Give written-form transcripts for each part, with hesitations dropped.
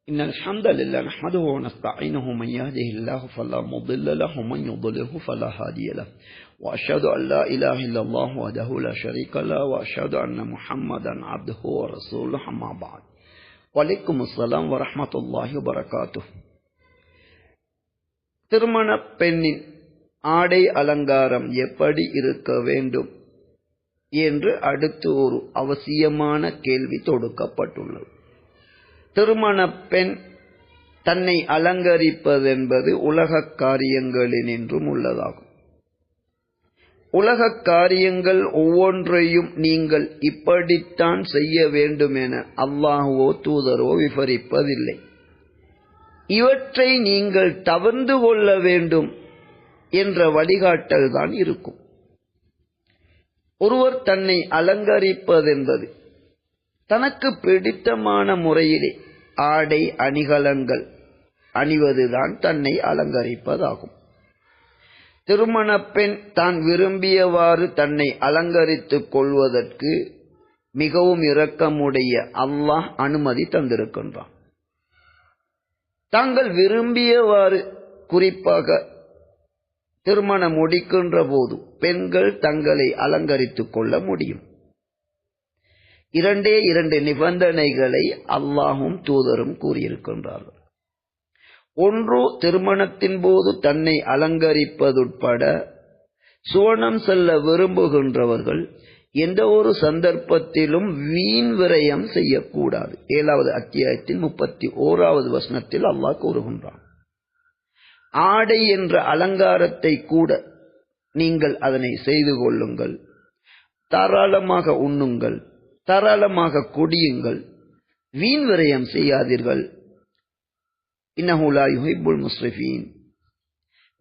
إن الحمد لله نحمده ونستعينه من يهده الله فلا مضل له ومن يضلله فلا هادي له وأشهد أن لا إله إلا الله وحده لا شريك له وأشهد أن محمدا عبده ورسوله أما بعد وعليكم السلام ورحمة الله وبركاته. திருமண பெண்ணின் ஆடை அலங்காரம் எப்படி இருக்க வேண்டும் என்று அடுத்து ஒரு அவசியமான கேள்வி தொடுக்கப்பட்டுள்ளது. திருமண பெண் தன்னை அலங்கரிப்பதென்பது உலக காரியங்களினின்றும் உள்ளதாகும். உலக காரியங்கள் ஒவ்வொன்றையும் நீங்கள் இப்படித்தான் செய்ய வேண்டும் என அல்லாஹ்வோ தூதரோ விவரிப்பதில்லை. இவற்றை நீங்கள் தவிர்த்து கொள்ள வேண்டும் என்ற வழிகாட்டல் தான் இருக்கும். ஒருவர் தன்னை அலங்கரிப்பதென்பது தனக்கு பிடித்தமான முறையிலே ஆடை அணிகலன்கள் அணிவதுதான் தன்னை அலங்கரிப்பதாகும். திருமண பெண் தான் விரும்பியவாறு தன்னை அலங்கரித்துக் கொள்வதற்கு மிகவும் இரக்கமுடைய அல்லாஹ் அனுமதி தந்திருக்கின்றான். தாங்கள் விரும்பியவாறு, குறிப்பாக திருமணம் முடிக்கின்ற போது பெண்கள் தங்களை அலங்கரித்துக் கொள்ள முடியும். இரண்டு நிபந்தனைகளை அல்லாஹும் தூதரும் கூறியிருக்கின்றார்கள். ஒன்று, திருமணத்தின் போது தன்னை அலங்கரிப்பதுட்பட சுவனம் செல்ல விரும்புகின்றவர்கள் எந்த ஒரு சந்தர்ப்பத்திலும் வீண் விரயம் செய்யக்கூடாது. 7வது அத்தியாயத்தின் 31வது வசனத்தில் அல்லாஹ் கூறுகின்றான். ஆடை என்ற அலங்காரத்தை கூட நீங்கள் அதனை செய்து கொள்ளுங்கள், தாராளமாக உண்ணுங்கள், தாராளமாக குடியுங்கள், வீண் விரயம் செய்யாதீர்கள். இன்னஹு லா யுஹிப்புல் முஸ்ரிஃபீன்,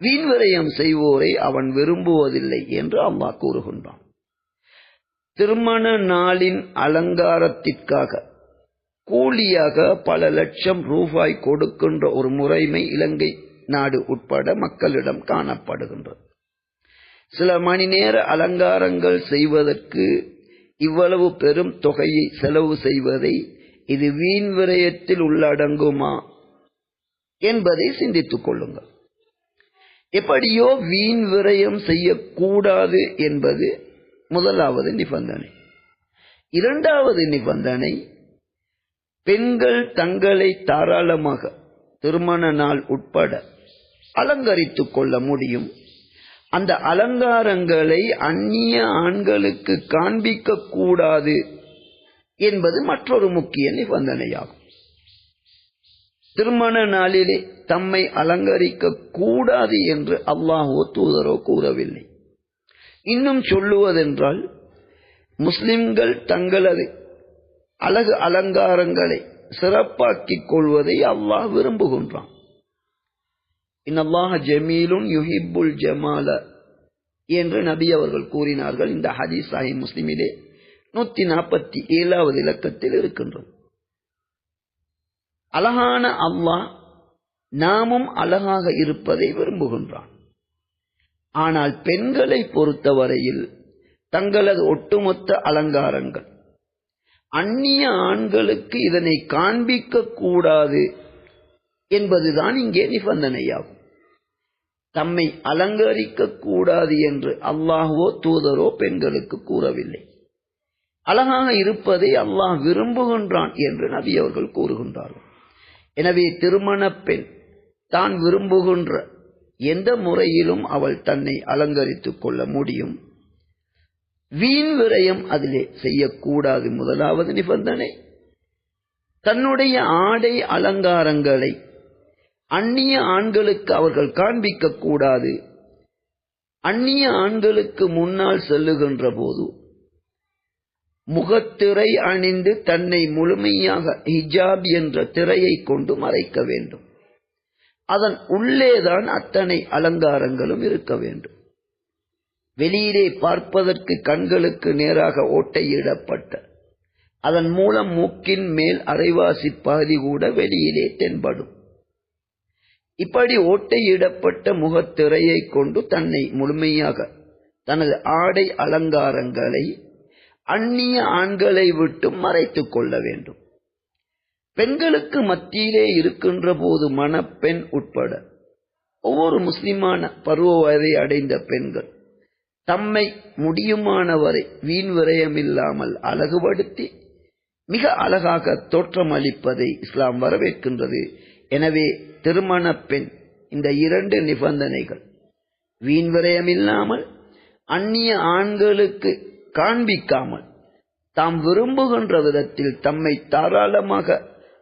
வீண் விரயம் செய்வோரை அவன் விரும்புவதில்லை என்று அல்லாஹ் கூறுகின்றான். திருமண நாளின் அலங்காரத்திற்காக கூலியாக பல லட்சம் ரூபாய் கொடுக்கின்ற ஒரு முறைமை இலங்கை நாடு உட்பட மக்களிடம் காணப்படுகின்றது. சில மணி நேர அலங்காரங்கள் செய்வதற்கு இவ்வளவு பெரும் தொகையை செலவு செய்வதை இது வீண் விரயத்தில் உள்ளடங்குமா என்பதை சிந்தித்துக் கொள்ளுங்கள். எப்படியோ வீண் விரயம் செய்யக்கூடாது என்பது முதலாவது நிபந்தனை. 2வது நிபந்தனை, பெண்கள் தங்களை தாராளமாக திருமண நாள் உட்பட அலங்கரித்துக் கொள்ள முடியும். அந்த அலங்காரங்களை அந்நிய ஆண்களுக்கு காண்பிக்க கூடாது என்பது மற்றொரு முக்கிய நிபந்தனையாகும். திருமண நாளிலே தம்மை அலங்கரிக்க கூடாது என்று அல்லாஹோ தூதரோ கூறவில்லை. இன்னும் சொல்லுவதென்றால், முஸ்லிம்கள் தங்களது அழகு அலங்காரங்களை சிறப்பாக்கிக் கொள்வதை அல்லாஹ் விரும்புகின்றான். இன்னல்லாஹ ஜமீலுன் யுஹிப்புல் ஜமால என்று நபி அவர்கள் கூறினார்கள். இந்த ஹதீஸ் சஹீஹ் முஸ்லிமிலே 147வது இலக்கத்தில் இருக்கின்றது. அழகான அல்லாஹ் நாமும் அழகாக இருப்பதை விரும்புகின்றான். ஆனால் பெண்களை பொறுத்தவரையில் தங்களது ஒட்டுமொத்த அலங்காரங்கள் அந்நிய ஆண்களுக்கு இதனை காண்பிக்க கூடாது என்பதுதான் இங்கே நிபந்தனையாகும். தம்மை அலங்கரிக்க கூடாது என்று அல்லாஹ்வோ தூதரோ பெண்களுக்கு கூறவில்லை. அழகாக இருப்பதை அல்லாஹ் விரும்புகின்றான் என்று நபி அவர்கள் கூறுகின்றார்கள். எனவே திருமண பெண் தான் விரும்புகின்ற எந்த முறையிலும் அவள் தன்னை அலங்கரித்துக் கொள்ள முடியும். வீண் விரயம் அதிலே செய்யக்கூடாது. முதலாவது நிபந்தனை, தன்னுடைய ஆடை அலங்காரங்களை அந்நிய ஆண்களுக்கு அவர்கள் காண்பிக்க கூடாது. அந்நிய ஆண்களுக்கு முன்னால் செல்லுகின்ற போது முகத்திரை அணிந்து தன்னை முழுமையாக ஹிஜாப் என்ற திரையை கொண்டு மறைக்க வேண்டும். அதன் உள்ளேதான் அத்தனை அலங்காரங்களும் இருக்க வேண்டும். வெளியிலே பார்ப்பதற்கு கண்களுக்கு நேராக ஓட்டையிடப்பட்ட, அதன் மூலம் மூக்கின் மேல் அரைவாசி பகுதி கூட வெளியிலே தென்படும். இப்படி ஓட்டையிடப்பட்ட முகத்திரையை கொண்டு தன்னை முழுமையாக தனது ஆடை அலங்காரங்களை அந்நிய ஆண்களை விட்டு மறைத்துக் கொள்ள வேண்டும். பெண்களுக்கு மத்தியிலே இருக்கின்ற போது மணப்பெண் உட்பட ஒவ்வொரு முஸ்லிமான பருவ வயதை அடைந்த பெண்கள் தம்மை முடியுமானவரை வீண் விரயமில்லாமல் அழகுபடுத்தி மிக அழகாக தோற்றமளிப்பதை இஸ்லாம் வரவேற்கின்றது. எனவே திருமண பெண் இந்த 2 நிபந்தனைகள், வீண் விரயமில்லாமல் அந்நிய ஆண்களுக்கு காண்பிக்காமல் தாம் விரும்புகின்ற விதத்தில் தம்மை தாராளமாக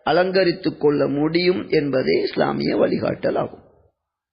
அலங்கரித்துக் கொள்ள முடியும் என்பதே இஸ்லாமிய வழிகாட்டல் ஆகும்.